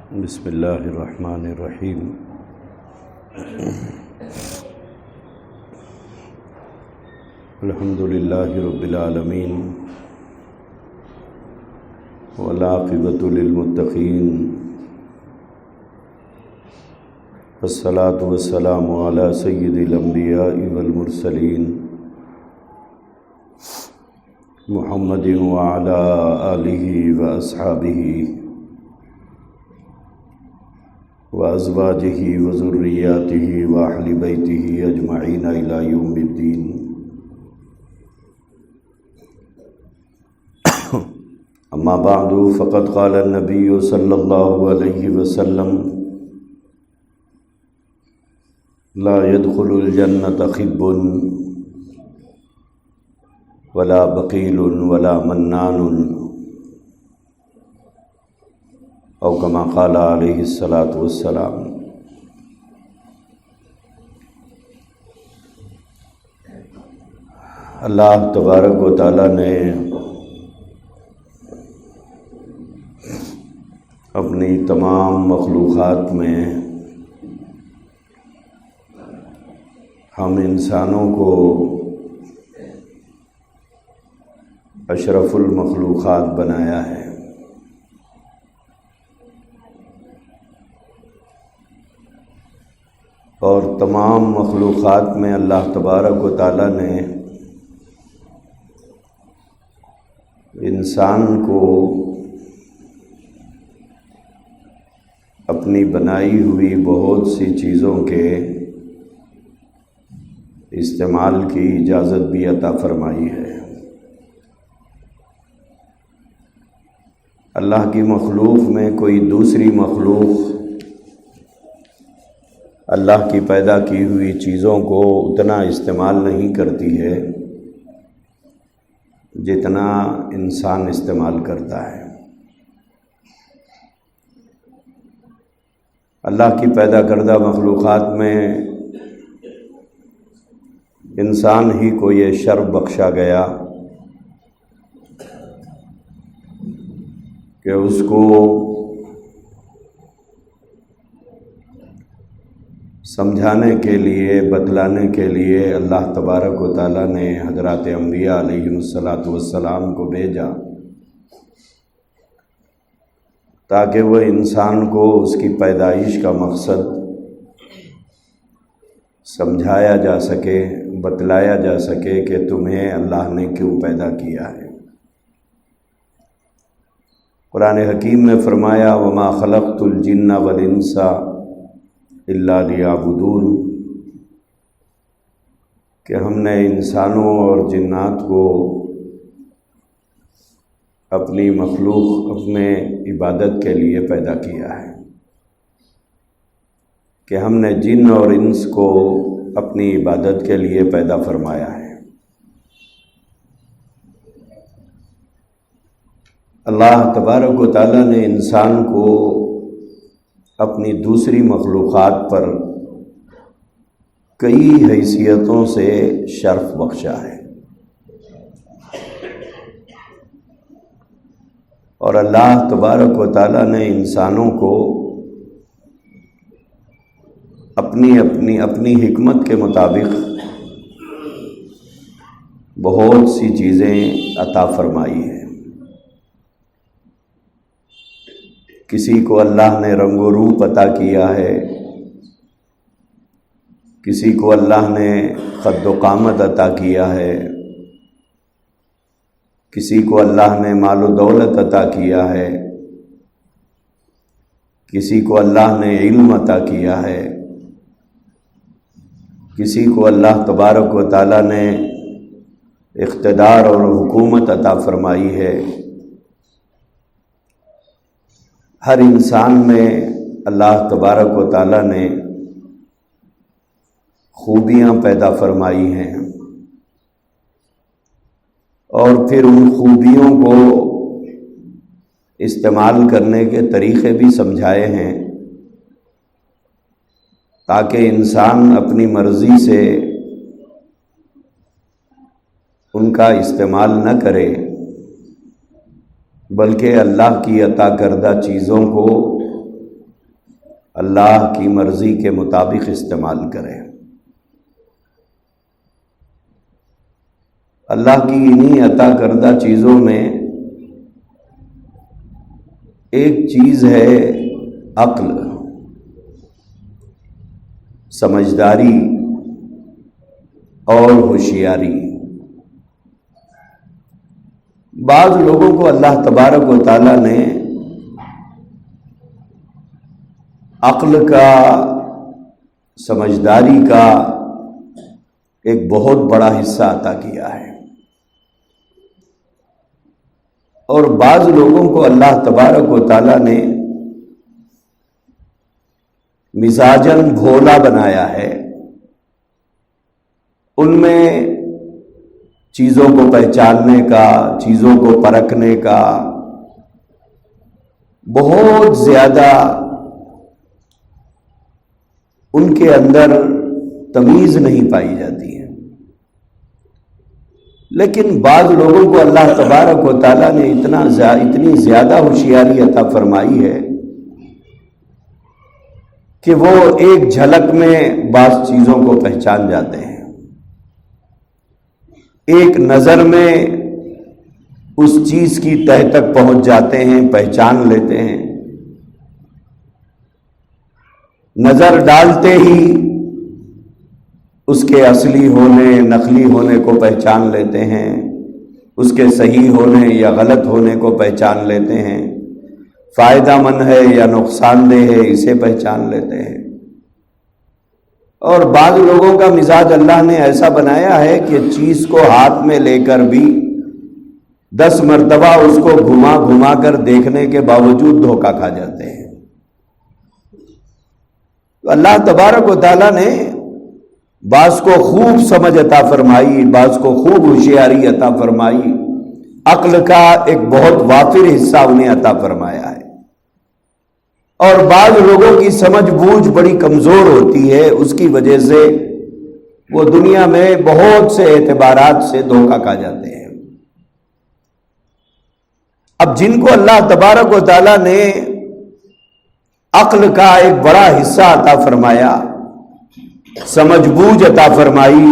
بسم اللہ الرحمن الرحیم۔ الحمد للہ رب العالمین والعاقبۃ للمتقین والصلاۃ والسلام علی سید الانبیاء والمرسلین محمد وعلی آلہ واصحابہ وازواجہ وذریاتہ واہل بیتہ اجمعین الی یوم الدین۔ اما بعد فقد قال النبی صلی اللہ علیہ وسلم لا يدخل الجنة خب ولا بخیل ولا منان، او کما قال علیہ الصلاۃ والسلام۔ اللہ تبارک و تعالیٰ نے اپنی تمام مخلوقات میں ہم انسانوں کو اشرف المخلوقات بنایا ہے، اور تمام مخلوقات میں اللہ تبارک و تعالیٰ نے انسان کو اپنی بنائی ہوئی بہت سی چیزوں کے استعمال کی اجازت بھی عطا فرمائی ہے۔ اللہ کی مخلوق میں کوئی دوسری مخلوق اللہ کی پیدا کی ہوئی چیزوں کو اتنا استعمال نہیں کرتی ہے جتنا انسان استعمال کرتا ہے۔ اللہ کی پیدا کردہ مخلوقات میں انسان ہی کو یہ شرف بخشا گیا کہ اس کو سمجھانے کے لیے، بتلانے کے لیے اللہ تبارک و تعالیٰ نے حضرات انبیاء علیہ الصلاۃ والسلام کو بھیجا، تاکہ وہ انسان کو اس کی پیدائش کا مقصد سمجھایا جا سکے، بتلایا جا سکے کہ تمہیں اللہ نے کیوں پیدا کیا ہے۔ قرآن حکیم میں فرمایا وما خلقت الجن والانس الا لیعبدون، کہ ہم نے انسانوں اور جنات کو اپنی مخلوق اپنے عبادت کے لیے پیدا کیا ہے، کہ ہم نے جن اور انس کو اپنی عبادت کے لیے پیدا فرمایا ہے۔ اللہ تبارک و تعالیٰ نے انسان کو اپنی دوسری مخلوقات پر کئی حیثیتوں سے شرف بخشا ہے، اور اللہ تبارک و تعالیٰ نے انسانوں کو اپنی حکمت کے مطابق بہت سی چیزیں عطا فرمائی ہیں۔ کسی کو اللہ نے رنگ و روپ عطا کیا ہے، کسی کو اللہ نے قد و قامت عطا کیا ہے، کسی کو اللہ نے مال و دولت عطا کیا ہے، کسی کو اللہ نے علم عطا کیا ہے، کسی کو اللہ تبارک و تعالیٰ نے اقتدار اور حکومت عطا فرمائی ہے۔ ہر انسان میں اللہ تبارک و تعالیٰ نے خوبیاں پیدا فرمائی ہیں، اور پھر ان خوبیوں کو استعمال کرنے کے طریقے بھی سمجھائے ہیں، تاکہ انسان اپنی مرضی سے ان کا استعمال نہ کرے، بلکہ اللہ کی عطا کردہ چیزوں کو اللہ کی مرضی کے مطابق استعمال کریں۔ اللہ کی انہی عطا کردہ چیزوں میں ایک چیز ہے عقل، سمجھداری اور ہوشیاری۔ بعض لوگوں کو اللہ تبارک و تعالیٰ نے عقل کا، سمجھداری کا ایک بہت بڑا حصہ عطا کیا ہے، اور بعض لوگوں کو اللہ تبارک و تعالیٰ نے مزاجاً بھولا بنایا ہے۔ ان میں چیزوں کو پہچاننے کا، چیزوں کو پرکھنے کا بہت زیادہ ان کے اندر تمیز نہیں پائی جاتی ہے۔ لیکن بعض لوگوں کو اللہ تبارک و تعالیٰ نے اتنی زیادہ ہوشیاری عطا فرمائی ہے کہ وہ ایک جھلک میں بعض چیزوں کو پہچان جاتے ہیں، ایک نظر میں اس چیز کی تہ تک پہنچ جاتے ہیں، پہچان لیتے ہیں، نظر ڈالتے ہی اس کے اصلی ہونے، نقلی ہونے کو پہچان لیتے ہیں، اس کے صحیح ہونے یا غلط ہونے کو پہچان لیتے ہیں، فائدہ مند ہے یا نقصان دہ ہے اسے پہچان لیتے ہیں۔ اور بعض لوگوں کا مزاج اللہ نے ایسا بنایا ہے کہ چیز کو ہاتھ میں لے کر بھی 10 مرتبہ اس کو گھما گھما کر دیکھنے کے باوجود دھوکہ کھا جاتے ہیں۔ تو اللہ تبارک و تعالیٰ نے بعض کو خوب سمجھ عطا فرمائی، بعض کو خوب ہوشیاری عطا فرمائی، عقل کا ایک بہت وافر حصہ انہیں عطا فرمایا ہے۔ اور بعض لوگوں کی سمجھ بوجھ بڑی کمزور ہوتی ہے، اس کی وجہ سے وہ دنیا میں بہت سے اعتبارات سے دھوکہ کھا جاتے ہیں۔ اب جن کو اللہ تبارک و تعالیٰ نے عقل کا ایک بڑا حصہ عطا فرمایا، سمجھ بوجھ عطا فرمائی،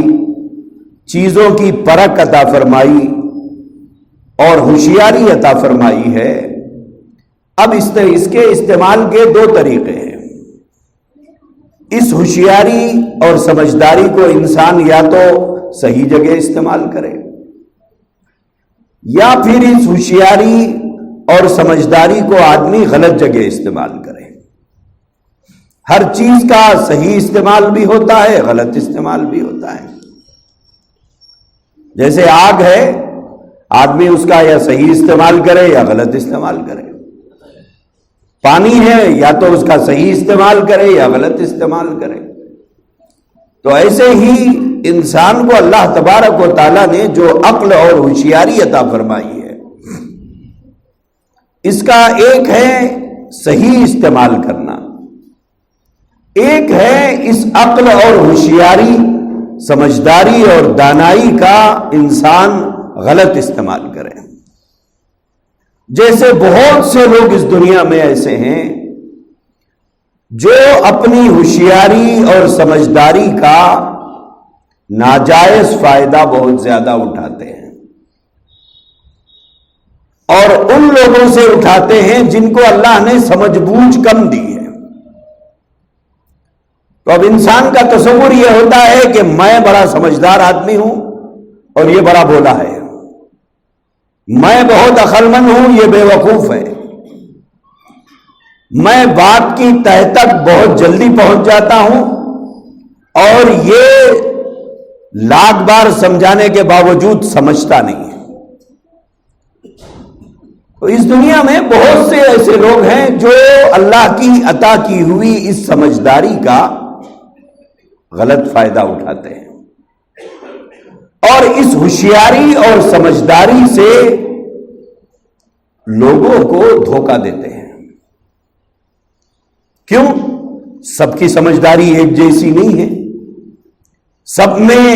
چیزوں کی پرکھ عطا فرمائی اور ہوشیاری عطا فرمائی ہے، اب اس کے استعمال کے 2 طریقے ہیں۔ اس ہوشیاری اور سمجھداری کو انسان یا تو صحیح جگہ استعمال کرے، یا پھر اس ہوشیاری اور سمجھداری کو آدمی غلط جگہ استعمال کرے۔ ہر چیز کا صحیح استعمال بھی ہوتا ہے، غلط استعمال بھی ہوتا ہے۔ جیسے آگ ہے، آدمی اس کا یا صحیح استعمال کرے یا غلط استعمال کرے۔ پانی ہے، یا تو اس کا صحیح استعمال کرے یا غلط استعمال کرے۔ تو ایسے ہی انسان کو اللہ تبارک و تعالیٰ نے جو عقل اور ہوشیاری عطا فرمائی ہے، اس کا ایک ہے صحیح استعمال کرنا، ایک ہے اس عقل اور ہوشیاری، سمجھداری اور دانائی کا انسان غلط استعمال کرے۔ جیسے بہت سے لوگ اس دنیا میں ایسے ہیں جو اپنی ہوشیاری اور سمجھداری کا ناجائز فائدہ بہت زیادہ اٹھاتے ہیں، اور ان لوگوں سے اٹھاتے ہیں جن کو اللہ نے سمجھ بوجھ کم دی ہے۔ تو اب انسان کا تصور یہ ہوتا ہے کہ میں بڑا سمجھدار آدمی ہوں اور یہ بڑا بولا ہے، میں بہت عقل مند ہوں، یہ بے وقوف ہے، میں بات کی تہ تک بہت جلدی پہنچ جاتا ہوں اور یہ لاکھ بار سمجھانے کے باوجود سمجھتا نہیں ہے۔ تو اس دنیا میں بہت سے ایسے لوگ ہیں جو اللہ کی عطا کی ہوئی اس سمجھداری کا غلط فائدہ اٹھاتے ہیں، اور اس ہوشیاری اور سمجھداری سے لوگوں کو دھوکہ دیتے ہیں۔ کیوں؟ سب کی سمجھداری ایک جیسی نہیں ہے، سب میں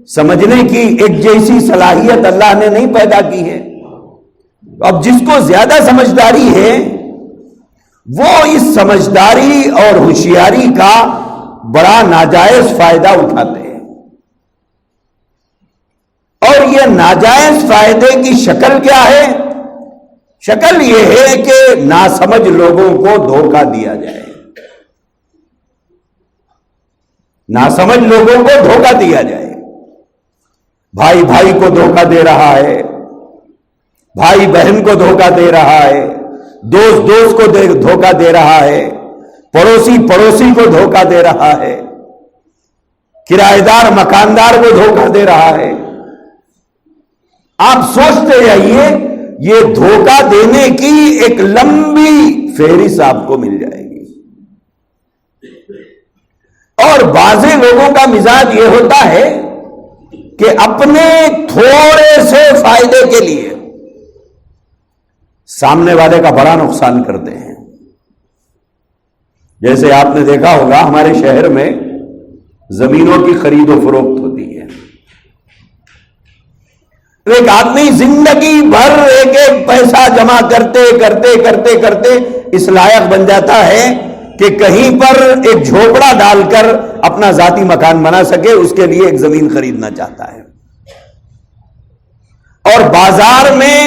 سمجھنے کی ایک جیسی صلاحیت اللہ نے نہیں پیدا کی ہے۔ اب جس کو زیادہ سمجھداری ہے وہ اس سمجھداری اور ہوشیاری کا بڑا ناجائز فائدہ اٹھاتے ہیں، اور یہ ناجائز فائدے کی شکل کیا ہے؟ شکل یہ ہے کہ ناسمجھ لوگوں کو دھوکہ دیا جائے، ناسمجھ لوگوں کو دھوکہ دیا جائے۔ بھائی بھائی کو دھوکہ دے رہا ہے، بھائی بہن کو دھوکہ دے رہا ہے، دوست دوست کو دھوکہ دے رہا ہے، پڑوسی پڑوسی کو دھوکہ دے رہا ہے، کرایہ دار مکاندار کو دھوکہ دے رہا ہے۔ آپ سوچتے جائیے، یہ دھوکہ دینے کی ایک لمبی فہرست آپ کو مل جائے گی، اور بعض لوگوں کا مزاج یہ ہوتا ہے کہ اپنے تھوڑے سے فائدے کے لیے سامنے والے کا بڑا نقصان کرتے ہیں۔ جیسے آپ نے دیکھا ہوگا ہمارے شہر میں زمینوں کی خرید و فروخت ہوتی ہے، ایک آدمی زندگی بھر ایک ایک پیسہ جمع کرتے کرتے کرتے کرتے اس لائق بن جاتا ہے کہ کہیں پر ایک جھوپڑا ڈال کر اپنا ذاتی مکان بنا سکے، اس کے لیے ایک زمین خریدنا چاہتا ہے، اور بازار میں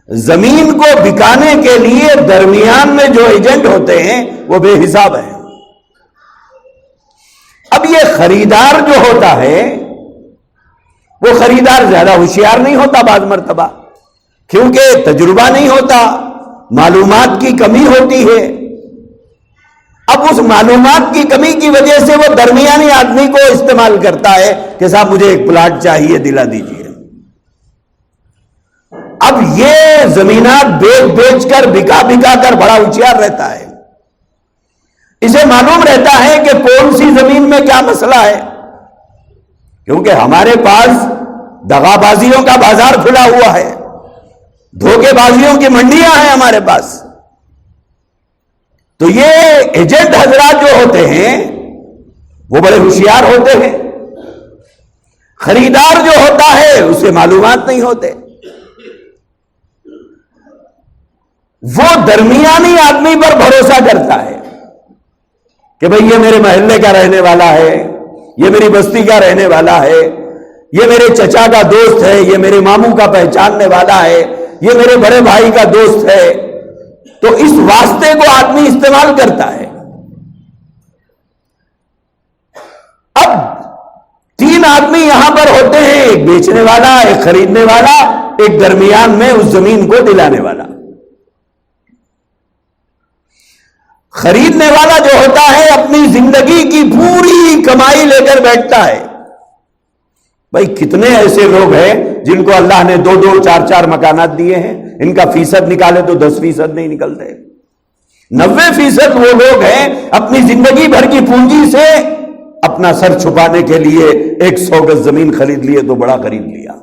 زمین کو بکانے کے لیے درمیان میں جو ایجنٹ ہوتے ہیں وہ بے حساب ہیں۔ اب یہ خریدار جو ہوتا ہے وہ خریدار زیادہ ہوشیار نہیں ہوتا بعض مرتبہ، کیونکہ تجربہ نہیں ہوتا، معلومات کی کمی ہوتی ہے۔ اب اس معلومات کی کمی کی وجہ سے وہ درمیانی آدمی کو استعمال کرتا ہے کہ صاحب مجھے ایک پلاٹ چاہیے، دلا دیجیے۔ اب یہ زمینات بیچ بیچ کر بکا بکا کر بڑا ہوشیار رہتا ہے، اسے معلوم رہتا ہے کہ کون سی زمین میں کیا مسئلہ ہے، کیونکہ ہمارے پاس دغا بازیوں کا بازار کھلا ہوا ہے، دھوکے بازیوں کی منڈیاں ہیں ہمارے پاس۔ تو یہ ایجنٹ حضرات جو ہوتے ہیں وہ بڑے ہوشیار ہوتے ہیں، خریدار جو ہوتا ہے اسے معلومات نہیں ہوتے، وہ درمیانی آدمی پر بھروسہ کرتا ہے کہ بھئی یہ میرے محلے کا رہنے والا ہے، یہ میری بستی کا رہنے والا ہے، یہ میرے چچا کا دوست ہے، یہ میرے ماموں کا پہچاننے والا ہے، یہ میرے بڑے بھائی کا دوست ہے، تو اس واسطے کو آدمی استعمال کرتا ہے۔ اب تین آدمی یہاں پر ہوتے ہیں، ایک بیچنے والا، ایک خریدنے والا، ایک درمیان میں اس زمین کو دلانے والا۔ خریدنے والا جو ہوتا ہے اپنی زندگی کی پوری کمائی لے کر بیٹھتا ہے۔ بھائی کتنے ایسے لوگ ہیں جن کو اللہ نے 2-2 4-4 مکانات دیے ہیں، ان کا فیصد نکالے تو 10% نہیں نکلتے، 90% وہ لوگ ہیں اپنی زندگی بھر کی پونجی سے اپنا سر چھپانے کے لیے 100 گز زمین خرید لیے تو بڑا خرید لیا،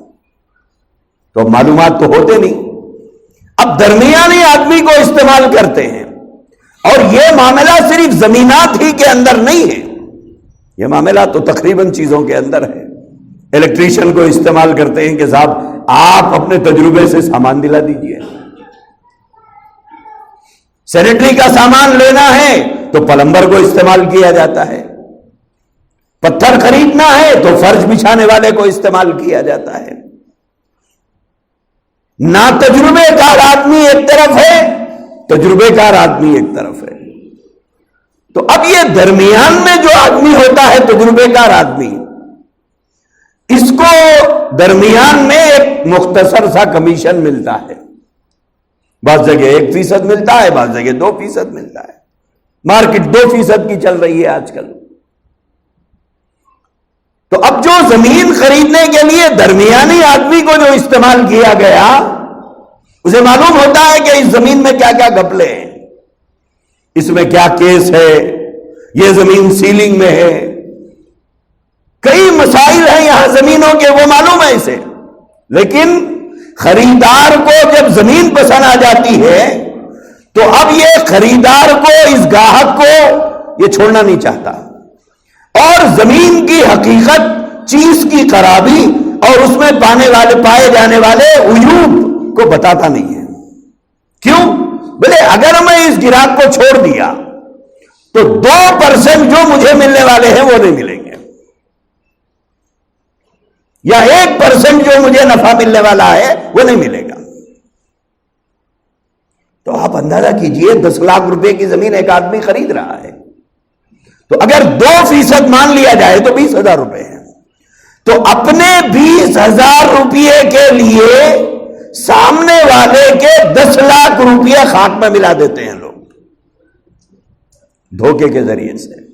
تو معلومات تو ہوتے نہیں۔ اب درمیانی آدمی کو استعمال کرتے ہیں، اور یہ معاملہ صرف زمینات ہی کے اندر نہیں ہے، یہ معاملہ تو تقریباً چیزوں کے اندر ہے۔ الیکٹریشین کو استعمال کرتے ہیں کہ صاحب آپ اپنے تجربے سے سامان دلا دیجئے، سینیٹری کا سامان لینا ہے تو پلمبر کو استعمال کیا جاتا ہے، پتھر خریدنا ہے تو فرش بچھانے والے کو استعمال کیا جاتا ہے۔ نا تجربے کار آدمی ایک طرف ہے، تجربے کار آدمی ایک طرف ہے۔ تو اب یہ درمیان میں جو آدمی ہوتا ہے تجربے کار آدمی، اس کو درمیان میں ایک مختصر سا کمیشن ملتا ہے، بعض جگہ 1% ملتا ہے، بعض جگہ 2% ملتا ہے، مارکیٹ 2% کی چل رہی ہے آج کل۔ تو اب جو زمین خریدنے کے لیے درمیانی آدمی کو جو استعمال کیا گیا، اسے معلوم ہوتا ہے کہ اس زمین میں کیا کیا گھپلے ہیں، اس میں کیا کیس ہے، یہ زمین سیلنگ میں ہے، کئی مسائل ہیں یہاں زمینوں کے، وہ معلوم ہے اسے۔ لیکن خریدار کو جب زمین پسند آ جاتی ہے تو اب یہ خریدار کو، اس گاہک کو یہ چھوڑنا نہیں چاہتا، اور زمین کی حقیقت، چیز کی خرابی اور اس میں پائے جانے والے عیوب کو بتاتا نہیں ہے۔ کیوں؟ بولے اگر میں اس گراہک کو چھوڑ دیا تو 2% جو مجھے ملنے والے ہیں وہ نہیں ملیں گے، یا 1% جو مجھے نفع ملنے والا ہے وہ نہیں ملے گا۔ تو آپ اندازہ کیجئے 10 لاکھ روپے کی زمین ایک آدمی خرید رہا ہے، تو اگر 2% مان لیا جائے تو 20,000 روپے ہیں، تو اپنے 20,000 روپے کے لیے سامنے والے کے 10 لاکھ روپے خاک میں ملا دیتے ہیں لوگ دھوکے کے ذریعے سے۔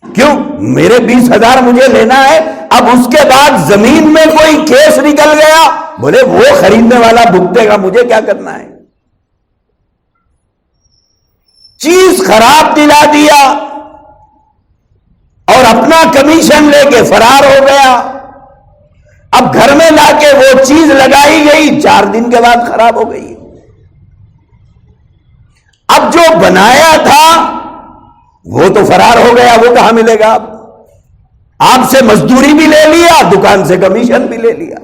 کیوں؟ میرے 20,000 مجھے لینا ہے، اب اس کے بعد زمین میں کوئی کیس نکل گیا، بولے وہ خریدنے والا بھگتے گا، مجھے کیا کرنا ہے؟ چیز خراب دلا دیا اور اپنا کمیشن لے کے فرار ہو گیا، اب گھر میں لا کے وہ چیز لگائی گئی، 4 دن کے بعد خراب ہو گئی، اب جو بنایا تھا وہ تو فرار ہو گیا، وہ کہاں ملے گا؟ اب آپ سے مزدوری بھی لے لیا، دکان سے کمیشن بھی لے لیا۔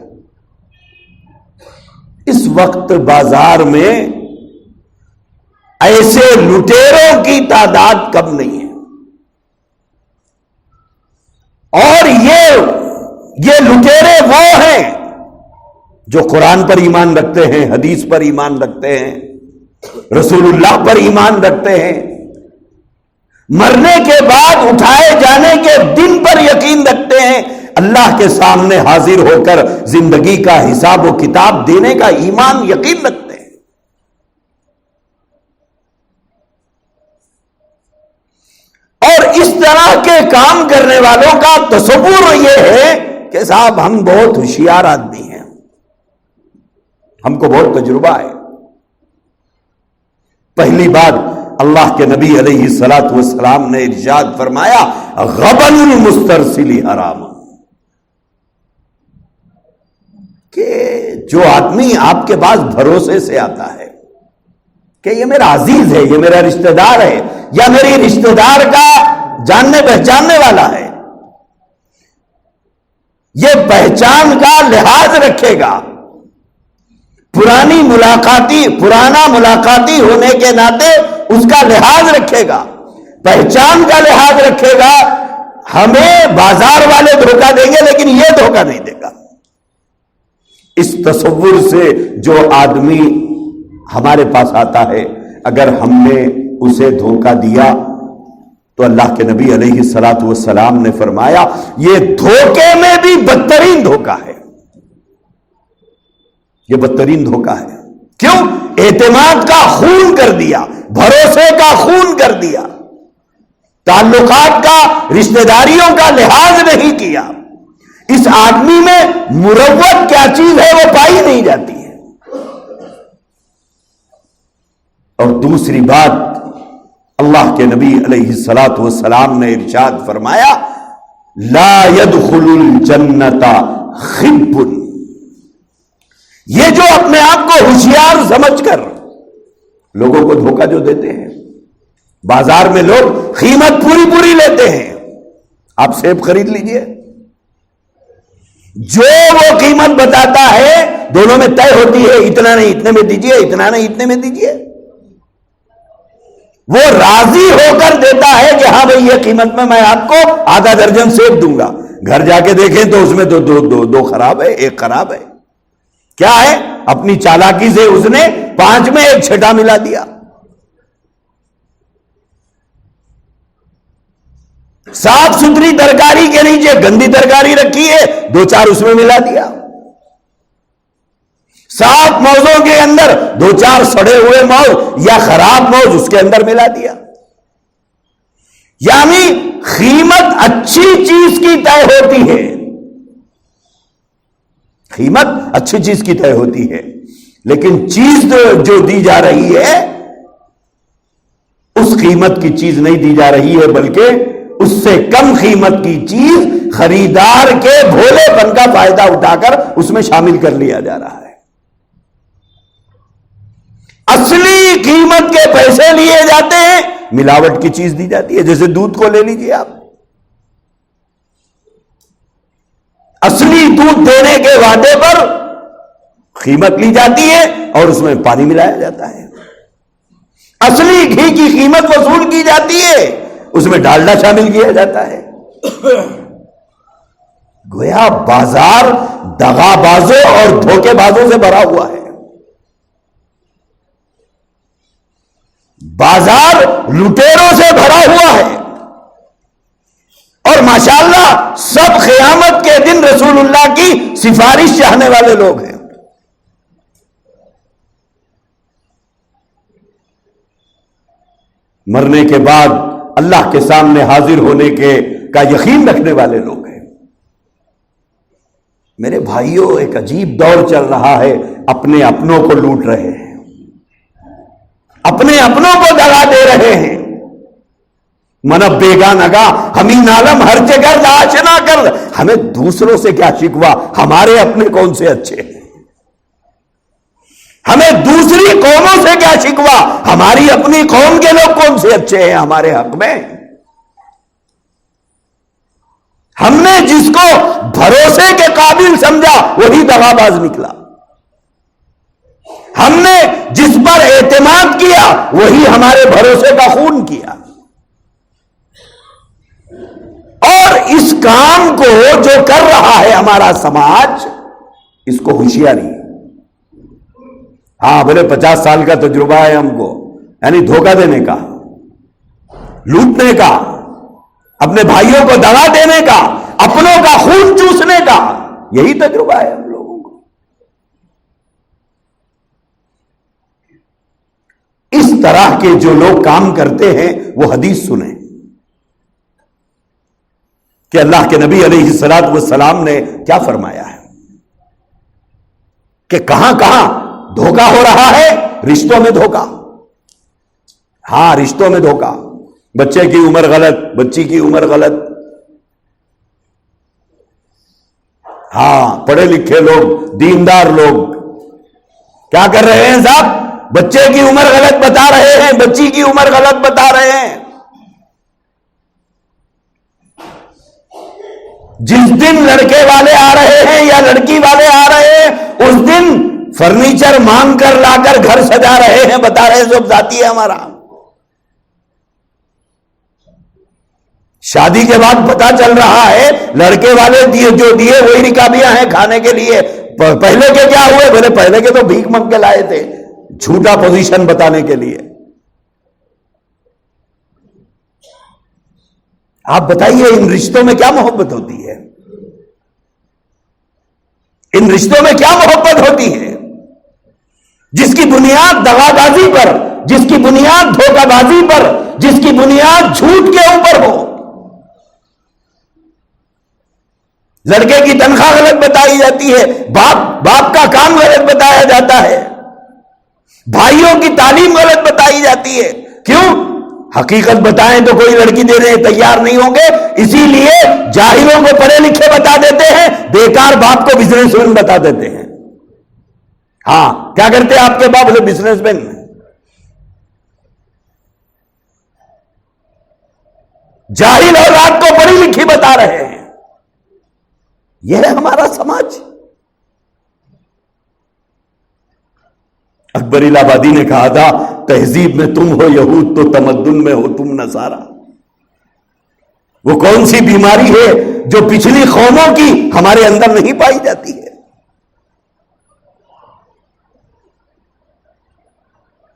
اس وقت بازار میں ایسے لٹیروں کی تعداد کم نہیں ہے، اور یہ لٹیرے وہ ہیں جو قرآن پر ایمان رکھتے ہیں، حدیث پر ایمان رکھتے ہیں، رسول اللہ پر ایمان رکھتے ہیں، مرنے کے بعد اٹھائے جانے کے دن پر یقین رکھتے ہیں، اللہ کے سامنے حاضر ہو کر زندگی کا حساب و کتاب دینے کا ایمان یقین رکھتے ہیں۔ اور اس طرح کے کام کرنے والوں کا تصور یہ ہے کہ صاحب ہم بہت ہوشیار آدمی ہیں، ہم کو بہت تجربہ ہے۔ پہلی بات اللہ کے نبی علیہ الصلوۃ والسلام نے ارشاد فرمایا غبن المسترسل حرام، کہ جو آدمی آپ کے پاس بھروسے سے آتا ہے کہ یہ میرا عزیز ہے، یہ میرا رشتہ دار ہے، یا میری رشتہ دار کا جاننے پہچاننے والا ہے، یہ پہچان کا لحاظ رکھے گا، پرانا ملاقاتی ہونے کے ناطے اس کا لحاظ رکھے گا، پہچان کا لحاظ رکھے گا۔ ہمیں بازار والے دھوکہ دیں گے لیکن یہ دھوکہ نہیں دے گا۔ اس تصور سے جو آدمی ہمارے پاس آتا ہے، اگر ہم نے اسے دھوکہ دیا تو اللہ کے نبی علیہ الصلوۃ والسلام نے فرمایا یہ دھوکے میں بھی بدترین دھوکہ ہے، یہ بدترین دھوکہ ہے۔ کیوں؟ اعتماد کا خون کر دیا، بھروسے کا خون کر دیا، تعلقات کا، رشتہ داریوں کا لحاظ نہیں کیا۔ اس آدمی میں مروت کیا چیز ہے وہ پائی نہیں جاتی ہے۔ اور دوسری بات، اللہ کے نبی علیہ الصلوۃ والسلام نے ارشاد فرمایا لا يدخل الجنت خب، یہ جو اپنے آپ کو ہوشیار سمجھ کر لوگوں کو دھوکہ جو دیتے ہیں، بازار میں لوگ قیمت پوری لیتے ہیں، آپ سیب خرید لیجئے، جو وہ قیمت بتاتا ہے دونوں میں طے ہوتی ہے، اتنا نہیں اتنے میں دیجئے، اتنا نہیں اتنے میں دیجئے، وہ راضی ہو کر دیتا ہے کہ ہاں بھئی یہ قیمت میں آپ کو آدھا درجن سیب دوں گا، گھر جا کے دیکھیں تو اس میں تو دو خراب ہے، ایک خراب ہے۔ کیا ہے؟ اپنی چالاکی سے اس نے 5 میں 1 چھٹا ملا دیا، صاف ستھری ترکاری کے نیچے گندی ترکاری رکھی ہے، 2-4 اس میں ملا دیا، صاف موزوں کے اندر 2-4 سڑے ہوئے موز یا خراب موز اس کے اندر ملا دیا۔ یعنی قیمت اچھی چیز کی طے ہوتی ہے، قیمت اچھی چیز کی طے ہوتی ہے، لیکن چیز جو دی جا رہی ہے اس قیمت کی چیز نہیں دی جا رہی ہے، بلکہ اس سے کم قیمت کی چیز خریدار کے بھولے پن کا فائدہ اٹھا کر اس میں شامل کر لیا جا رہا ہے۔ اصلی قیمت کے پیسے لیے جاتے ہیں، ملاوٹ کی چیز دی جاتی ہے۔ جیسے دودھ کو لے لیجئے آپ، اصلی دودھ دینے کے وعدے پر قیمت لی جاتی ہے اور اس میں پانی ملایا جاتا ہے. اصلی گھی کی قیمت وصول کی جاتی ہے، اس میں ڈالڈا شامل کیا جاتا ہے. گویا بازار دغا بازوں اور دھوکے بازوں سے بھرا ہوا ہے. بازار لٹیروں سے بھرا ہوا ہے. اور ماشاءاللہ سب قیامت کے دن رسول اللہ کی سفارش چاہنے والے لوگ ہیں. مرنے کے بعد اللہ کے سامنے حاضر ہونے کا یقین رکھنے والے لوگ ہیں. میرے بھائیوں، ایک عجیب دور چل رہا ہے. اپنے اپنوں کو لوٹ رہے ہیں، اپنے اپنوں کو دگا دے رہے ہیں. منب بیگا نگا ہمیں نالم ہر جگہ آشنا کر. ہمیں دوسروں سے کیا شکوا، ہمارے اپنے کون سے اچھے ہیں. ہمیں دوسری قوموں سے کیا شکوا، ہماری اپنی قوم کے لوگ کون سے اچھے ہیں ہمارے حق میں. ہم نے جس کو بھروسے کے قابل سمجھا وہی دغاباز نکلا. ہم نے جس پر اعتماد کیا وہی ہمارے بھروسے کا خون کیا. اور اس کام کو جو کر رہا ہے ہمارا سماج، اس کو ہوشیاری. ہاں بولے 50 سال کا تجربہ ہے ہم کو، یعنی دھوکہ دینے کا، لوٹنے کا، اپنے بھائیوں کو دغا دینے کا، اپنوں کا خون چوسنے کا، یہی تجربہ ہے ہم لوگوں کو. اس طرح کے جو لوگ کام کرتے ہیں وہ حدیث سنیں کہ اللہ کے نبی علیہ الصلوۃ والسلام نے کیا فرمایا ہے کہ کہاں کہاں دھوکہ ہو رہا ہے. رشتوں میں دھوکہ. ہاں رشتوں میں دھوکہ. بچے کی عمر غلط، بچی کی عمر غلط. ہاں پڑھے لکھے لوگ، دیندار لوگ کیا کر رہے ہیں صاحب؟ بچے کی عمر غلط بتا رہے ہیں، بچی کی عمر غلط بتا رہے ہیں. جس دن لڑکے والے آ رہے ہیں یا لڑکی والے آ رہے ہیں اس دن فرنیچر مانگ کر لا کر گھر سجا رہے ہیں، بتا رہے ہیں سب ذاتی ہے ہمارا. شادی کے بعد پتا چل رہا ہے لڑکے والے جو دیے وہی رکابیاں ہیں کھانے کے لیے. پہلے کے کیا ہوئے؟ بولے پہلے کے تو بھیک مانگ کے لائے تھے جھوٹا پوزیشن بتانے کے لیے. آپ بتائیے ان رشتوں میں کیا محبت ہوتی ہے؟ ان رشتوں میں کیا محبت ہوتی ہے جس کی بنیاد دغابازی پر، جس کی بنیاد دھوکہ بازی پر، جس کی بنیاد جھوٹ کے اوپر ہو. لڑکے کی تنخواہ غلط بتائی جاتی ہے، باپ کا کام غلط بتایا جاتا ہے، بھائیوں کی تعلیم غلط بتائی جاتی ہے. کیوں؟ حقیقت بتائیں تو کوئی لڑکی دینے تیار نہیں ہوں گے، اسی لیے جاہلوں کو پڑھے لکھے بتا دیتے ہیں، بیکار باپ کو بزنس مین بتا دیتے ہیں. ہاں کیا کرتے آپ کے باپ؟ Business man. جاہل اولاد کو پڑھی لکھی بتا رہے ہیں. یہ ہے ہمارا سماج. اکبر الہ آبادی نے کہا تھا تہذیب میں تم ہو یہود تو تمدن میں ہو تم نصارہ. وہ کون سی بیماری ہے جو پچھلی قوموں کی ہمارے اندر نہیں پائی جاتی ہے؟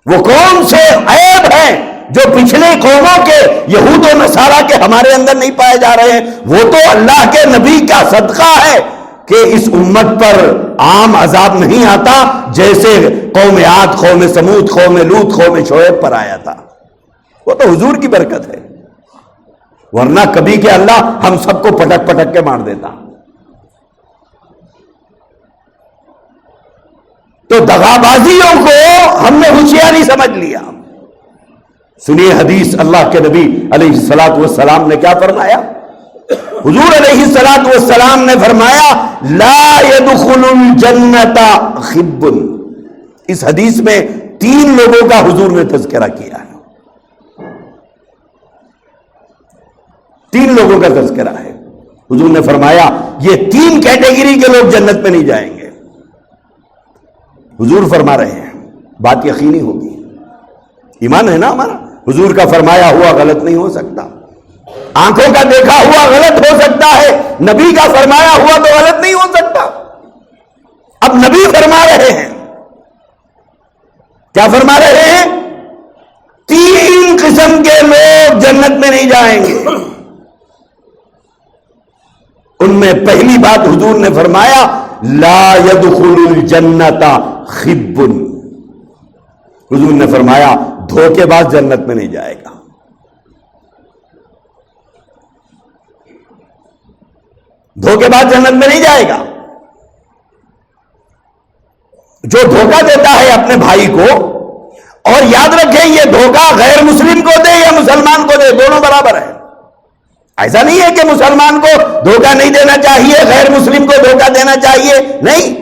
وہ کون سے عیب ہیں جو پچھلے قوموں کے یہود و نصارہ کے ہمارے اندر نہیں پائے جا رہے ہیں؟ وہ تو اللہ کے نبی کا صدقہ ہے کہ اس امت پر عام عذاب نہیں آتا جیسے قوم عاد، قوم سمود، قوم لوط، قوم شعیب پر آیا تھا. وہ تو حضور کی برکت ہے، ورنہ کبھی کہ اللہ ہم سب کو پٹک پٹک کے مار دیتا. تو دغابازیوں کو ہم نے ہوشیاری سمجھ لیا. سنیے حدیث اللہ کے نبی علیہ الصلوۃ والسلام نے کیا فرمایا. حضور علیہ الصلوۃ والسلام نے فرمایا لا يدخل الجنت خب. اس حدیث میں 3 لوگوں کا حضور نے تذکرہ کیا ہے. 3 لوگوں کا تذکرہ ہے. حضور نے فرمایا یہ 3 کیٹیگری کے لوگ جنت میں نہیں جائیں گے. حضور فرما رہے ہیں، بات یقینی ہوگی، ایمان ہے نا ہمارا، حضور کا فرمایا ہوا غلط نہیں ہو سکتا، آنکھوں کا دیکھا ہوا غلط ہو سکتا ہے، نبی کا فرمایا ہوا تو غلط نہیں ہو سکتا۔ اب نبی فرما رہے ہیں، کیا فرما رہے ہیں؟ 3 قسم کے لوگ جنت میں نہیں جائیں گے۔ ان میں پہلی بات حضور نے فرمایا لا يدخل الجنت خب، حضور نے فرمایا دھوکے باز جنت میں نہیں جائے گا۔ دھوکے باز جنت میں نہیں جائے گا۔ جو دھوکہ دیتا ہے اپنے بھائی کو، اور یاد رکھیں یہ دھوکہ غیر مسلم کو دے یا مسلمان کو دے، دونوں برابر ہے۔ ایسا نہیں ہے کہ مسلمان کو دھوکہ نہیں دینا چاہیے، غیر مسلم کو دھوکہ دینا چاہیے، نہیں،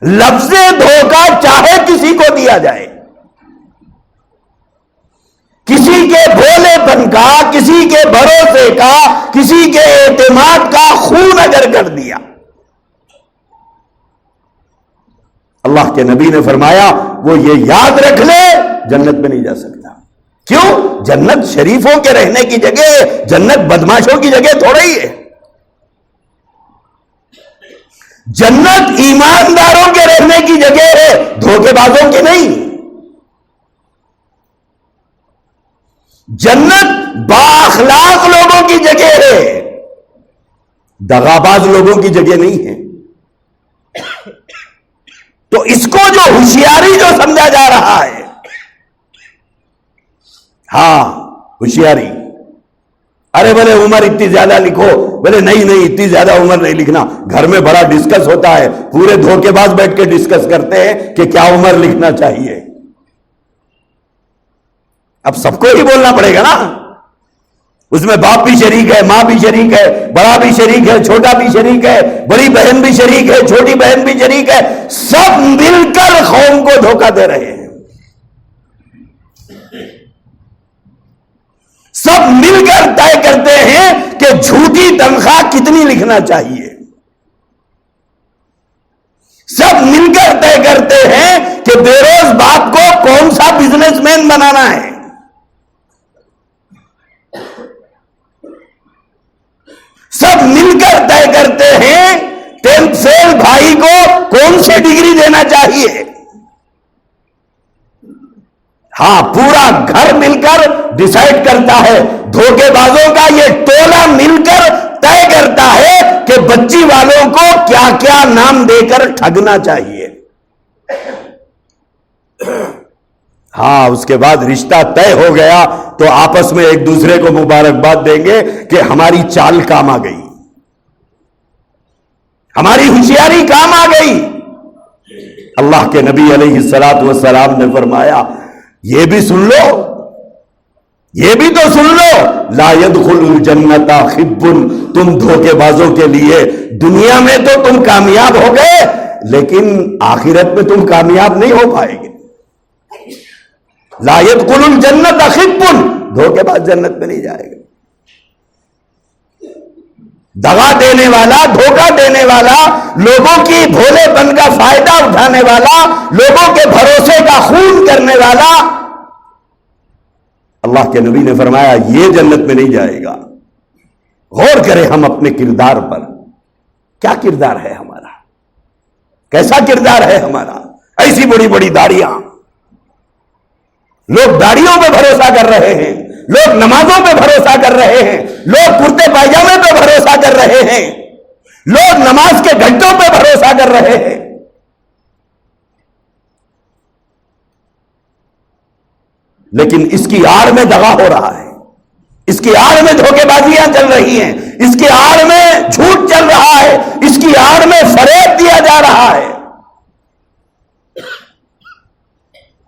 لفظ دھوکہ چاہے کسی کو دیا جائے، کسی کے بھولے پن کا، کسی کے بھروسے کا، کسی کے اعتماد کا خون اگر کر دیا، اللہ کے نبی نے فرمایا وہ یہ یاد رکھ لے جنت میں نہیں جا سکتا۔ کیوں؟ جنت شریفوں کے رہنے کی جگہ ہے، جنت بدماشوں کی جگہ تھوڑا ہی ہے۔ جنت ایمانداروں کے رہنے کی جگہ ہے، دھوکے بازوں کی نہیں۔ جنت بااخلاق لوگوں کی جگہ ہے، دغاباز لوگوں کی جگہ نہیں ہے۔ تو اس کو جو ہوشیاری جو سمجھا جا رہا ہے، ہاں ہوشیاری، ارے بولے عمر اتنی زیادہ لکھو، بولے نہیں اتنی زیادہ عمر نہیں لکھنا، گھر میں بڑا ڈسکس ہوتا ہے، پورے دھوکے باز بیٹھ کے ڈسکس کرتے ہیں کہ کیا عمر لکھنا چاہیے۔ اب سب کو ہی بولنا پڑے گا نا، اس میں باپ بھی شریک ہے، ماں بھی شریک ہے، بڑا بھی شریک ہے، چھوٹا بھی شریک ہے، بڑی بہن بھی شریک ہے، چھوٹی بہن بھی شریک ہے، سب مل کر قوم کو دھوکہ دے رہے ہیں، سب مل کر طے کرتے ہیں کہ جھوٹی تنخواہ کتنی لکھنا چاہیے، سب مل کر طے کرتے ہیں کہ بے روز باپ کو کون سا بزنس مین بنانا ہے، سب مل کر طے کرتے ہیں 10th فیل بھائی کو کون سی ڈگری دینا چاہیے۔ ہاں پورا گھر مل کر ڈیسائیڈ کرتا ہے، دھوکے بازوں کا یہ ٹولہ مل کر طے کرتا ہے کہ بچی والوں کو کیا کیا نام دے کر ٹھگنا چاہیے۔ ہاں اس کے بعد رشتہ طے ہو گیا تو آپس میں ایک دوسرے کو مبارکباد دیں گے کہ ہماری چال کام آ گئی، ہماری ہوشیاری کام آ گئی۔ اللہ کے نبی علیہ الصلوۃ والسلام نے فرمایا یہ بھی سن لو، یہ بھی تو سن لو، لا يدخل الجنت خب، تم دھوکے بازوں کے لیے دنیا میں تو تم کامیاب ہو گئے لیکن آخرت میں تم کامیاب نہیں ہو پائے گے۔ لا يدخل الجنت خب، دھوکے باز جنت میں نہیں جائے گا۔ دغا دینے والا، دھوکہ دینے والا، لوگوں کی بھولے پن کا فائدہ اٹھانے والا، لوگوں کے بھروسے کا خون کرنے والا، اللہ کے نبی نے فرمایا یہ جنت میں نہیں جائے گا۔ غور کریں ہم اپنے کردار پر، کیا کردار ہے ہمارا، کیسا کردار ہے ہمارا؟ ایسی بڑی بڑی داڑیاں، لوگ داڑیوں پہ بھروسہ کر رہے ہیں، لوگ نمازوں پہ بھروسہ کر رہے ہیں، لوگ کرتے پائجامے پہ بھروسہ کر رہے ہیں، لوگ نماز کے گھنٹوں پہ بھروسہ کر رہے ہیں، لیکن اس کی آڑ میں دغا ہو رہا ہے، اس کی آڑ میں دھوکے بازیاں چل رہی ہیں، اس کی آڑ میں جھوٹ چل رہا ہے، اس کی آڑ میں فریب دیا جا رہا ہے۔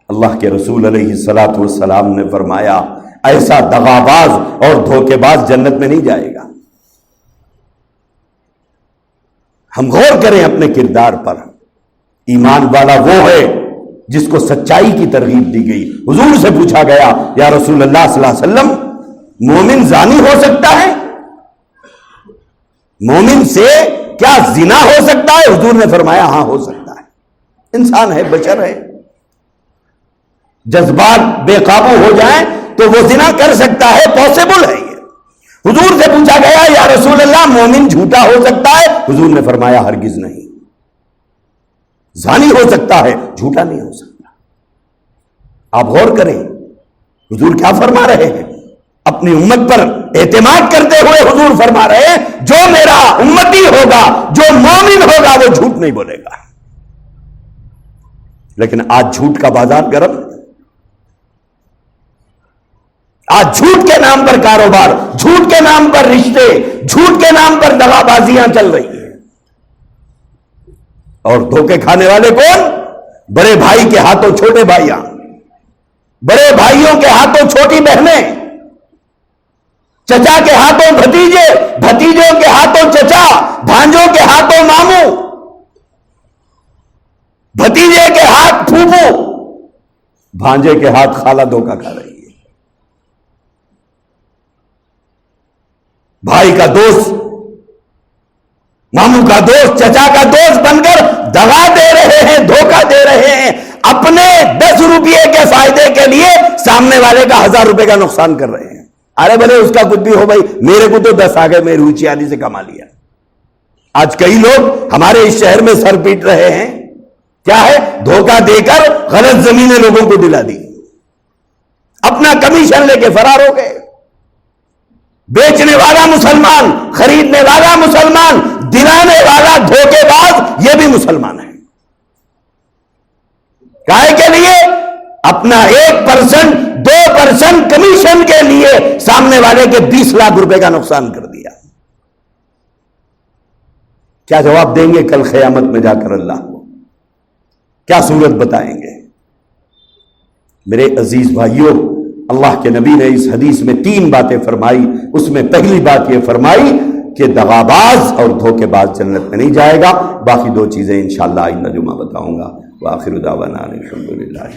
اللہ کے رسول علیہ الصلوۃ والسلام نے فرمایا ایسا دغاباز اور دھوکے باز جنت میں نہیں جائے گا۔ ہم غور کریں اپنے کردار پر، ایمان والا وہ ہے جس کو سچائی کی ترغیب دی گئی۔ حضور سے پوچھا گیا یا رسول اللہ صلی اللہ علیہ وسلم مومن زانی ہو سکتا ہے؟ مومن سے کیا زنا ہو سکتا ہے؟ حضور نے فرمایا ہاں ہو سکتا ہے۔ انسان ہے، بشر ہے، جذبات بے قابو ہو جائیں تو وہ زنا کر سکتا ہے، پاسبل ہے یہ۔ حضور سے پوچھا گیا یا رسول اللہ مومن جھوٹا ہو سکتا ہے؟ حضور نے فرمایا ہرگز نہیں، زانی ہو سکتا ہے، جھوٹا نہیں ہو سکتا۔ آپ غور کریں حضور کیا فرما رہے ہیں، اپنی امت پر اعتماد کرتے ہوئے حضور فرما رہے ہیں جو میرا امتی ہوگا، جو مومن ہوگا، وہ جھوٹ نہیں بولے گا۔ لیکن آج جھوٹ کا بازار گرم ہے، آج جھوٹ کے نام پر کاروبار، جھوٹ کے نام پر رشتے، جھوٹ کے نام پر دغا بازیاں چل رہی ہیں۔ اور دھوکے کھانے والے کون؟ بڑے بھائی کے ہاتھوں چھوٹے بھائیاں، بڑے بھائیوں کے ہاتھوں چھوٹی بہنیں، چچا کے ہاتھوں بھتیجے، بھتیجوں کے ہاتھوں چچا، بھانجوں کے ہاتھوں ماموں، بھتیجے کے ہاتھ پھوپھو، بھانجے کے ہاتھ خالہ دھوکا کھا رہی ہے۔ بھائی کا دوست ماموں کا دوست چچا کا دوست بن کر دغا دے رہے ہیں، دھوکہ دے رہے ہیں، اپنے 10 روپے کے فائدے کے لیے سامنے والے کا 1000 روپے کا نقصان کر رہے ہیں۔ ارے بھلے اس کا کچھ بھی ہو بھائی، میرے کو تو 10 آ گئے، میں روچی آدھی سے کما لیا۔ آج کئی لوگ ہمارے اس شہر میں سر پیٹ رہے ہیں، کیا ہے؟ دھوکہ دے کر غلط زمینیں لوگوں کو دلا دی، اپنا کمیشن لے کے فرار ہو گئے۔ بیچنے والا مسلمان، خریدنے والا مسلمان، دلانے والا دھوکے باز، یہ بھی مسلمان ہے۔ کائے کے لیے؟ اپنا 1%، 2% کمیشن کے لیے سامنے والے کے 20 لاکھ روپے کا نقصان کر دیا۔ کیا جواب دیں گے کل قیامت میں جا کر اللہ کو؟ کیا صورت بتائیں گے؟ میرے عزیز بھائیوں، اللہ کے نبی نے اس حدیث میں 3 باتیں فرمائی۔ اس میں پہلی بات یہ فرمائی کہ دغاباز اور دھوکے باز جنت میں نہیں جائے گا۔ باقی 2 چیزیں انشاءاللہ آئندہ جمعہ بتاؤں گا۔ وآخر دعوانا الحمدللہ۔